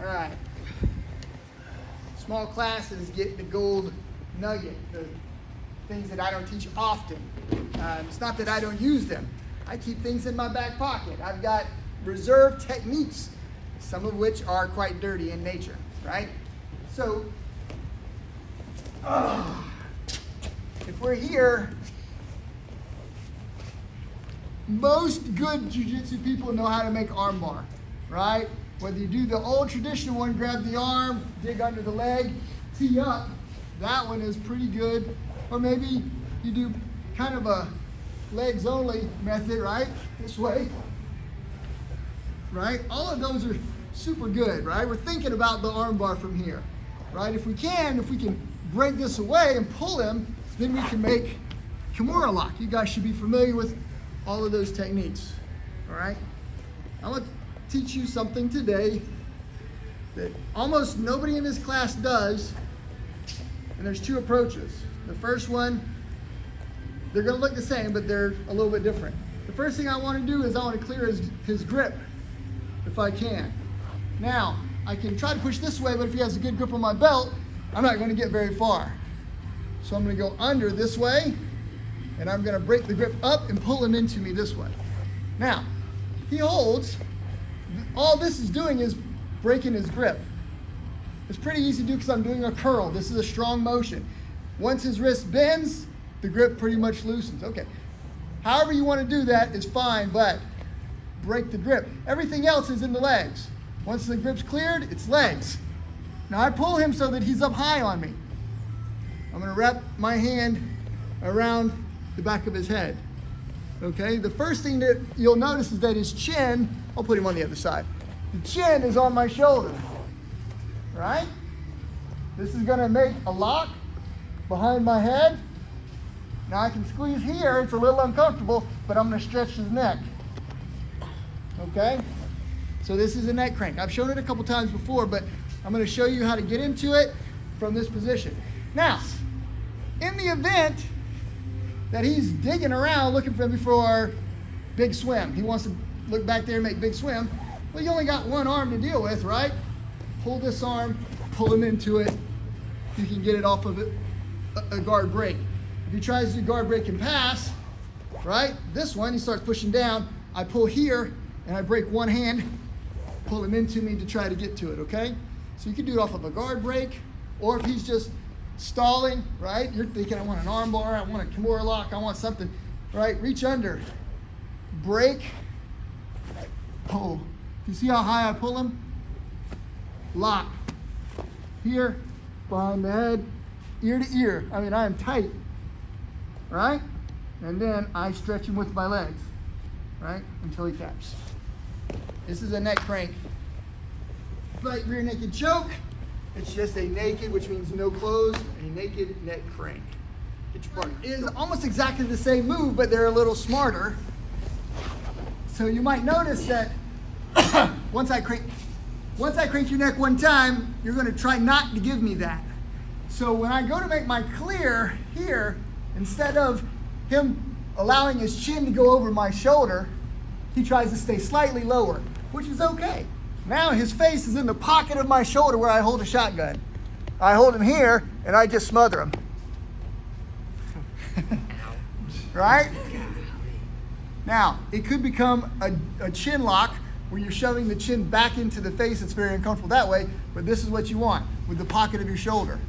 All right. Small classes get the gold nugget, the things that I don't teach often. It's not that I don't use them. I keep things in my back pocket. I've got reserved techniques, some of which are quite dirty in nature, right? So, if we're here, most good jiu-jitsu people know how to make armbar, right? Whether you do the old traditional one, grab the arm, dig under the leg, tee up, that one is pretty good. Or maybe you do kind of a legs only method, right? This way, right? All of those are super good, right? We're thinking about the armbar from here, right? If we can break this away and pull him, then we can make Kimura lock. You guys should be familiar with all of those techniques, all right? I'm gonna teach you something today that almost nobody in this class does, and there's two approaches. The first one, they're gonna look the same, but they're a little bit different. The first thing I wanna do is I wanna clear his grip, if I can. Now, I can try to push this way, but if he has a good grip on my belt, I'm not gonna get very far. So I'm gonna go under this way, and I'm gonna break the grip up and pull him into me this way. Now, he holds. All this is doing is breaking his grip. It's pretty easy to do because I'm doing a curl. This is a strong motion. Once his wrist bends, the grip pretty much loosens. Okay, however you want to do that is fine, but break the grip. Everything else is in the legs. Once the grip's cleared, it's legs. Now I pull him so that he's up high on me. I'm gonna wrap my hand around the back of his head. Okay, the first thing that you'll notice is that his chin, I'll put him on the other side. The chin is on my shoulder, right? This is gonna make a lock behind my head. Now I can squeeze here, it's a little uncomfortable, but I'm gonna stretch his neck. Okay, so this is a neck crank. I've shown it a couple times before, but I'm gonna show you how to get into it from this position. Now, in the event that he's digging around looking for me for big swim, he wants to look back there and make big swim, well, you only got one arm to deal with, right? Pull this arm, pull him into it. You can get it off of a guard break. If he tries to do guard break and pass, right? This one, he starts pushing down. I pull here and I break one hand, pull him into me to try to get to it, okay? So you can do it off of a guard break, or if he's just stalling, right? You're thinking, I want an arm bar, I want a Kimura lock, I want something, right? Reach under, break, pull. You see how high I pull him? Lock. Here, behind the head, ear to ear. I mean, I am tight, right? And then I stretch him with my legs, right? Until he taps. This is a neck crank. Right rear naked choke. It's just a naked, which means no clothes, a naked neck crank. Get your partner. It is almost exactly the same move, but they're a little smarter. So you might notice that once I crank your neck one time, you're gonna try not to give me that. So when I go to make my clear here, instead of him allowing his chin to go over my shoulder, he tries to stay slightly lower, which is okay. Now his face is in the pocket of my shoulder where I hold a shotgun. I hold him here and I just smother him. Right? Now, it could become a chin lock where you're shoving the chin back into the face. It's very uncomfortable that way, but this is what you want with the pocket of your shoulder.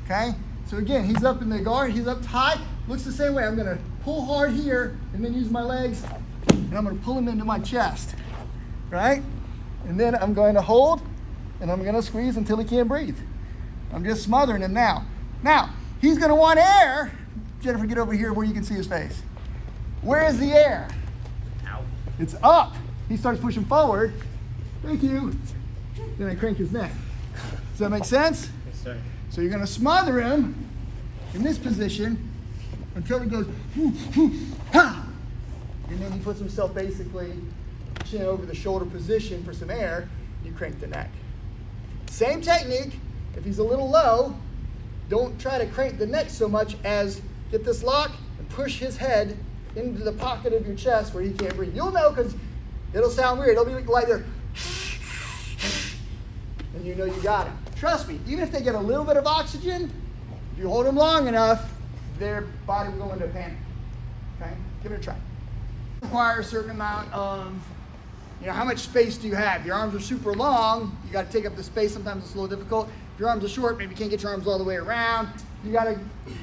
Okay? So again, he's up in the guard, he's up high, looks the same way. I'm gonna pull hard here and then use my legs and I'm gonna pull him into my chest, right? And then I'm going to hold and I'm gonna squeeze until he can't breathe. I'm just smothering him now. Now, he's gonna want air. Jennifer, get over here where you can see his face. Where is the air? Ow. It's up. He starts pushing forward. Thank you. Then I crank his neck. Does that make sense? Yes, sir. So you're gonna smother him in this position until he goes, ha! And then he puts himself basically chin over the shoulder position for some air. You crank the neck. Same technique. If he's a little low, don't try to crank the neck so much as get this lock and push his head into the pocket of your chest where he can't breathe. You'll know because it'll sound weird. It'll be like there. and you know you got him. Trust me, even if they get a little bit of oxygen, if you hold them long enough, their body will go into a panic. Okay? Give it a try. Require a certain amount of, how much space do you have? Your arms are super long, you got to take up the space. Sometimes it's a little difficult. If your arms are short, maybe you can't get your arms all the way around. You got to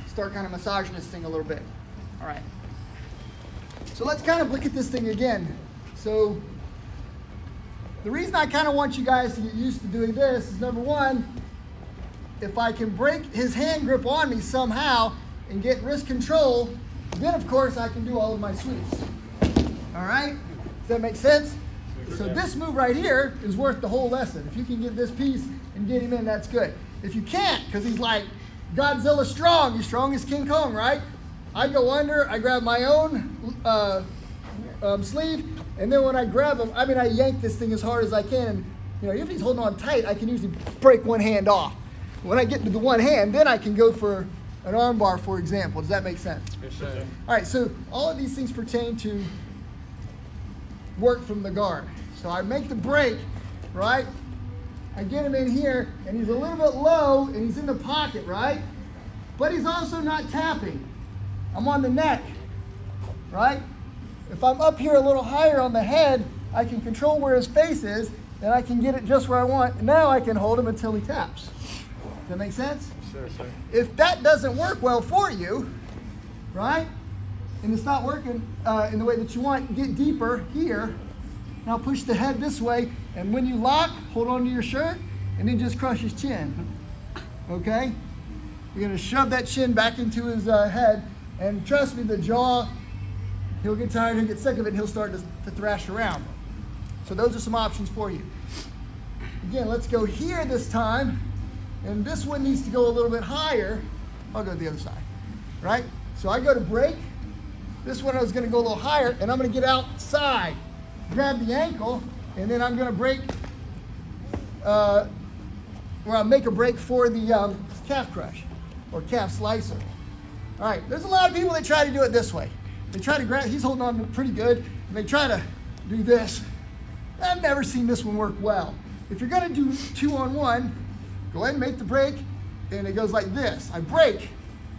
start kind of massaging this thing a little bit. All right. So let's kind of look at this thing again. So the reason I kind of want you guys to get used to doing this is, number one, if I can break his hand grip on me somehow and get wrist control, then of course I can do all of my sweeps. All right? Does that make sense? So this move right here is worth the whole lesson. If you can get this piece and get him in, that's good. If you can't, because he's like Godzilla strong, he's strong as King Kong, right? I go under, I grab my own sleeve, and then when I grab him, I yank this thing as hard as I can. And, if he's holding on tight, I can usually break one hand off. When I get into the one hand, then I can go for an arm bar, for example. Does that make sense? Yes, sir. All right, so all of these things pertain to work from the guard. So I make the break, right? I get him in here, and he's a little bit low, and he's in the pocket, right? But he's also not tapping. I'm on the neck, right? If I'm up here a little higher on the head, I can control where his face is, and I can get it just where I want. And now I can hold him until he taps. Does that make sense? Sure, sir. If that doesn't work well for you, right, and it's not working in the way that you want, get deeper here. Now push the head this way, and when you lock, hold on to your shirt, and then just crush his chin. Okay? You're going to shove that chin back into his head, and trust me, the jaw, he'll get tired, he'll get sick of it, and he'll start to thrash around. So those are some options for you. Again, let's go here this time, and this one needs to go a little bit higher. I'll go to the other side, right? So I go to break. This one I was going to go a little higher, and I'm going to get outside, grab the ankle, and then I'm going to break, where I'll make a break for the calf crush or calf slicer. All right, there's a lot of people that try to do it this way. They try to grab, he's holding on pretty good, and they try to do this. I've never seen this one work well. If you're going to do 2-on-1, go ahead and make the break, and it goes like this. I break,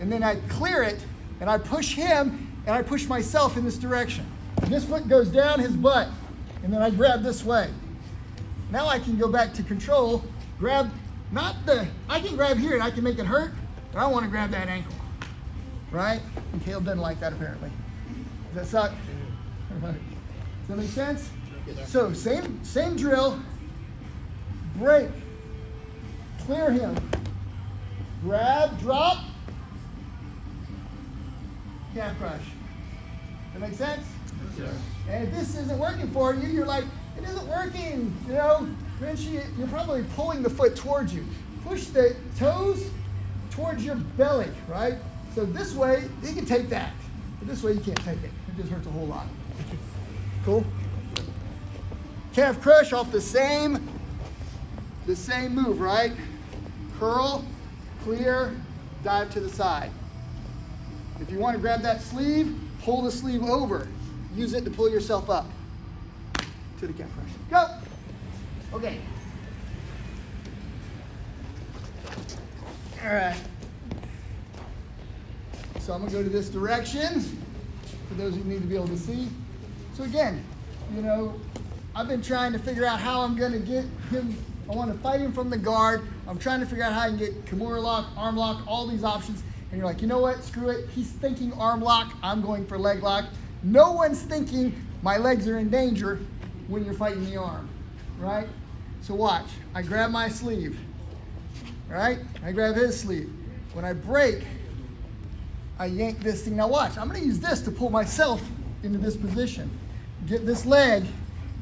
and then I clear it, and I push him, and I push myself in this direction. And this foot goes down his butt, and then I grab this way. Now I can go back to control, grab, I can grab here and I can make it hurt, but I want to grab that ankle, right? And Caleb doesn't like that apparently. Does that suck? Does that make sense? So same drill, break, clear him, grab, drop, calf crush. That make sense? Yes, sir. And if this isn't working for you, you're like, it isn't working, Renshi, you're probably pulling the foot towards you. Push the toes towards your belly, right? So this way, you can take that. But this way, you can't take it. It just hurts a whole lot. Cool? Calf crush off the same move, right? Curl, clear, dive to the side. If you want to grab that sleeve, pull the sleeve over. Use it to pull yourself up to the calf crush. Go. Okay. All right. So I'm going to go to this direction for those who need to be able to see. So again, I've been trying to figure out how I'm going to get him. I want to fight him from the guard. I'm trying to figure out how I can get Kimura lock, arm lock, all these options. And you're like, you know what? Screw it. He's thinking arm lock. I'm going for leg lock. No one's thinking my legs are in danger when you're fighting the arm, right? So watch. I grab my sleeve, right? I grab his sleeve. When I break, I yank this thing. Now watch. I'm going to use this to pull myself into this position. Get this leg.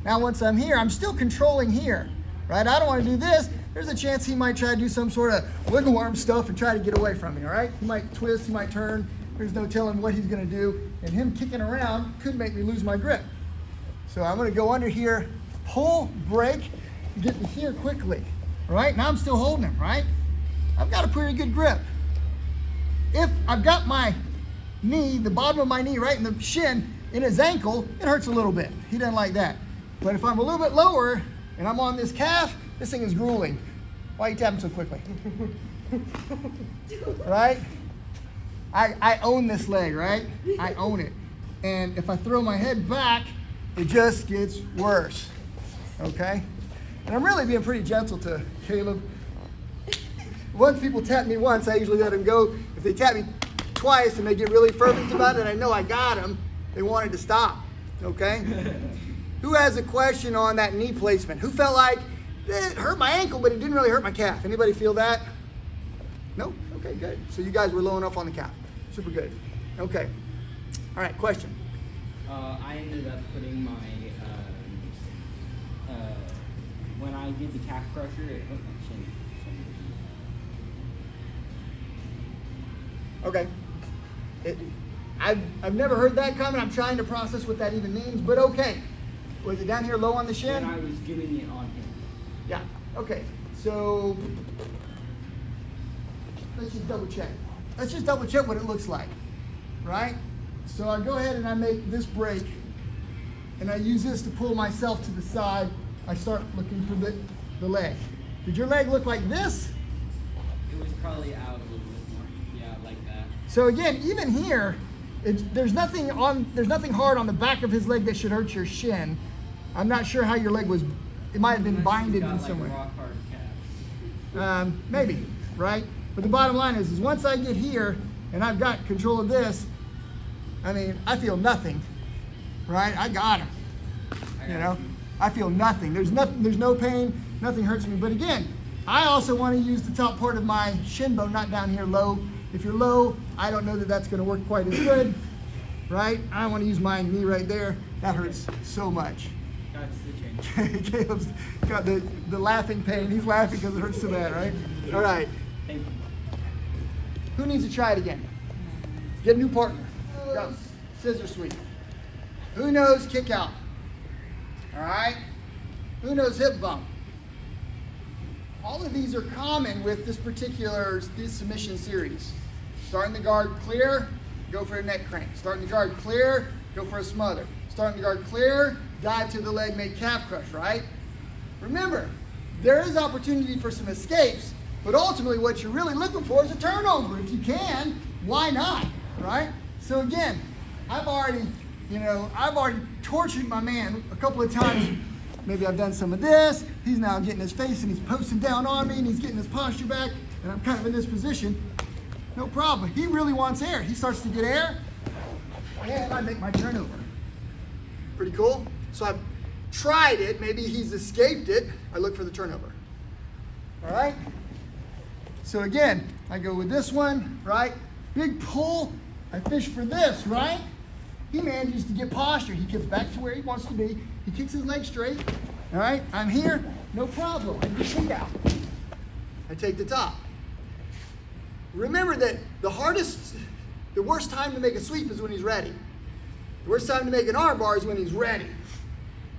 Now once I'm here, I'm still controlling here, right? I don't want to do this. There's a chance he might try to do some sort of wiggle arm stuff and try to get away from me, all right? He might twist, he might turn. There's no telling what he's going to do. And him kicking around could make me lose my grip. So I'm going to go under here, pull, break, get to here quickly, all right? Now I'm still holding him, right? I've got a pretty good grip. If I've got my knee, the bottom of my knee right in the shin, in his ankle, it hurts a little bit. He doesn't like that. But if I'm a little bit lower and I'm on this calf, this thing is grueling. Why are you tapping so quickly? Right? I own this leg, right? I own it. And if I throw my head back, it just gets worse. Okay? And I'm really being pretty gentle to Caleb. Once people tap me once, I usually let them go. If they tap me twice and they get really fervent about it, I know I got them, they wanted to stop. Okay? Who has a question on that knee placement? Who felt like it hurt my ankle, but it didn't really hurt my calf? Anybody feel that? No? Okay, good. So you guys were low enough on the calf. Super good. Okay. All right, question. I ended up putting my, when I did the calf crusher, it hurt my shin. Okay. I've never heard that coming. I'm trying to process what that even means, but okay. Was it down here low on the shin? When I was doing it on him. Yeah. Okay. So let's just double check. Let's just double check what it looks like, right? So I go ahead and I make this break, and I use this to pull myself to the side. I start looking for the leg. Did your leg look like this? It was probably out a little bit more. Yeah, like that. So again, even here, there's nothing hard on the back of his leg that should hurt your shin. I'm not sure how your leg was. It might have been binded in some way. Rock hard calves. Maybe, right? But the bottom line is once I get here and I've got control of this, I mean, I feel nothing, right? I got him. You know, I feel nothing. There's no pain. Nothing hurts me. But again, I also want to use the top part of my shin bone, not down here low. If you're low, I don't know that that's going to work quite as good, right? I want to use my knee right there. That hurts so much. That's the change. Caleb's got the laughing pain. He's laughing because it hurts so bad, right? All right. Thank you. Who needs to try it again? Get a new partner. Go. Scissor sweep. Who knows kick out? All right. Who knows hip bump? All of these are common with this submission series. Starting the guard clear, go for a neck crank. Starting the guard clear, go for a smother. Starting the guard clear, dive to the leg, make calf crush, right? Remember, there is opportunity for some escapes, but ultimately what you're really looking for is a turnover. If you can, why not, right? So again, I've already tortured my man a couple of times. Maybe I've done some of this. He's now getting his face and he's posting down on me and he's getting his posture back, and I'm kind of in this position. No problem. He really wants air. He starts to get air, and I make my turnover. Pretty cool. So I've tried it. Maybe he's escaped it. I look for the turnover. All right? So again, I go with this one, right? Big pull. I fish for this, right? He manages to get posture. He gets back to where he wants to be. He kicks his leg straight. All right? I'm here. No problem. I get kick out. I take the top. Remember that the worst time to make a sweep is when he's ready. The worst time to make an arm bar is when he's ready.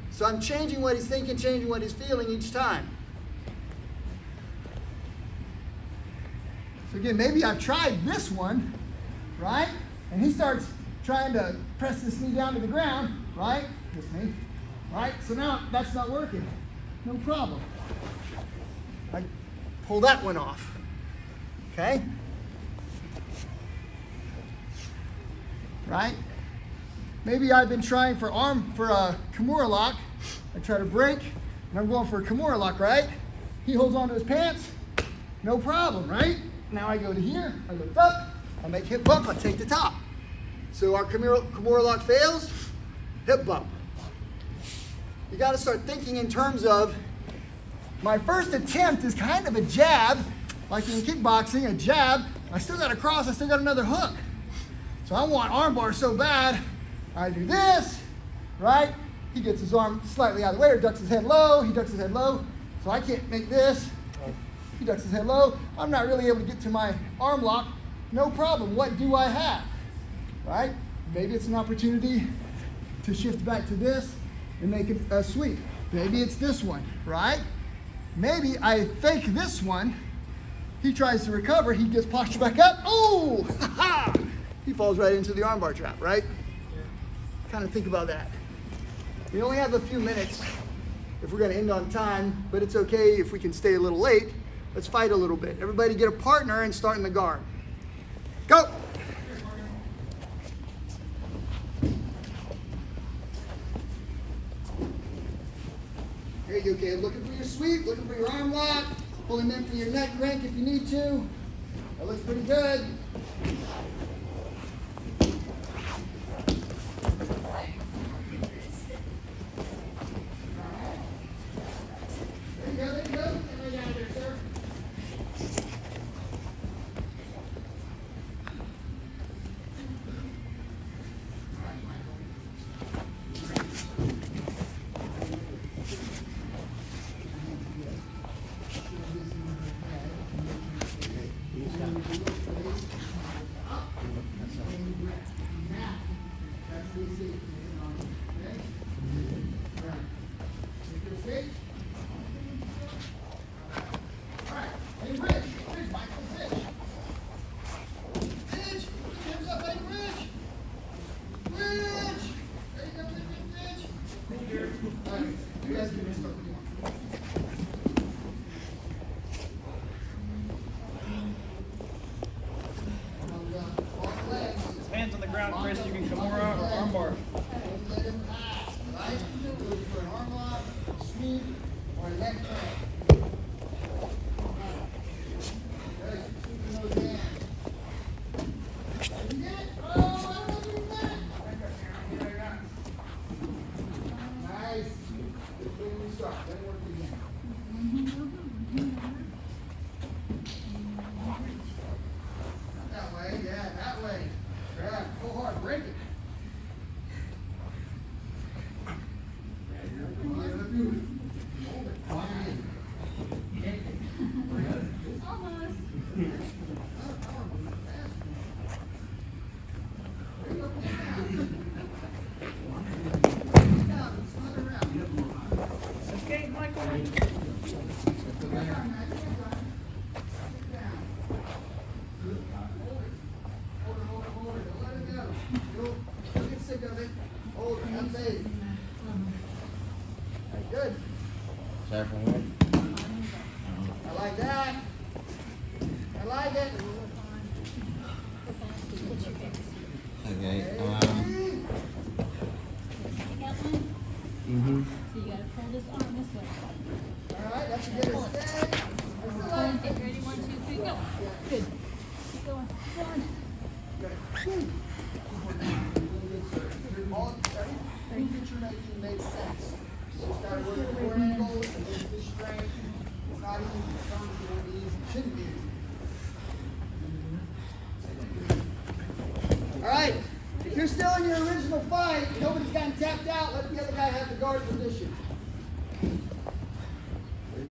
So I'm changing what he's thinking, changing what he's feeling each time. So again, maybe I've tried this one, right? And he starts trying to press this knee down to the ground, right? This knee, right? So now that's not working. No problem. I pull that one off, okay? Right? Maybe I've been trying for a Kimura lock. I try to break, and I'm going for a Kimura lock, right? He holds onto his pants, no problem, right? Now I go to here, I lift up, I make hip bump, I take the top. So our Kimura lock fails, hip bump. You gotta start thinking in terms of, my first attempt is kind of a jab, like in kickboxing, a jab. I still got a cross, I still got another hook. So I want arm bar so bad, I do this, right? He gets his arm slightly out of the way, or ducks his head low, he ducks his head low, so I can't make this. He ducks his head low, I'm not really able to get to my arm lock. No problem, what do I have, right? Maybe it's an opportunity to shift back to this and make it a sweep. Maybe it's this one, right? Maybe I fake this one, he tries to recover, he gets posture back up, oh, ha-ha! He falls right into the armbar trap, right? Yeah. Kind of think about that. We only have a few minutes if we're going to end on time, but it's okay if we can stay a little late. Let's fight a little bit. Everybody get a partner and start in the guard. Go. There you go, Caleb. Looking for your sweep, looking for your arm lock. Pull him in for your neck crank if you need to. That looks pretty good. There you go. Get right out of there, sir. Hands on the ground, Chris. You can Kimura or armbar. For an arm lock, sweep, or a neck crank. Good. Keeping those hands. You get it? Oh, I don't know if you got it. Nice. Good thing we start. Then work again. Not that way. Yeah, that way. Yeah, go hard. Break it. Okay, Michael. Good. I like that. I like it. Okay. So you gotta pull this arm this way. All right, that's a good Pull it. extend. Pull it. Get ready. 1, 2, 3, go. Good. Keep going. Keep going. All, every picture making makes sense. Just gotta work the core angle and then the strength. It's not easy. It's not easy. It shouldn't be easy. All right. If you're still in your original fight, nobody's gotten tapped out, let the other guy have the guard position.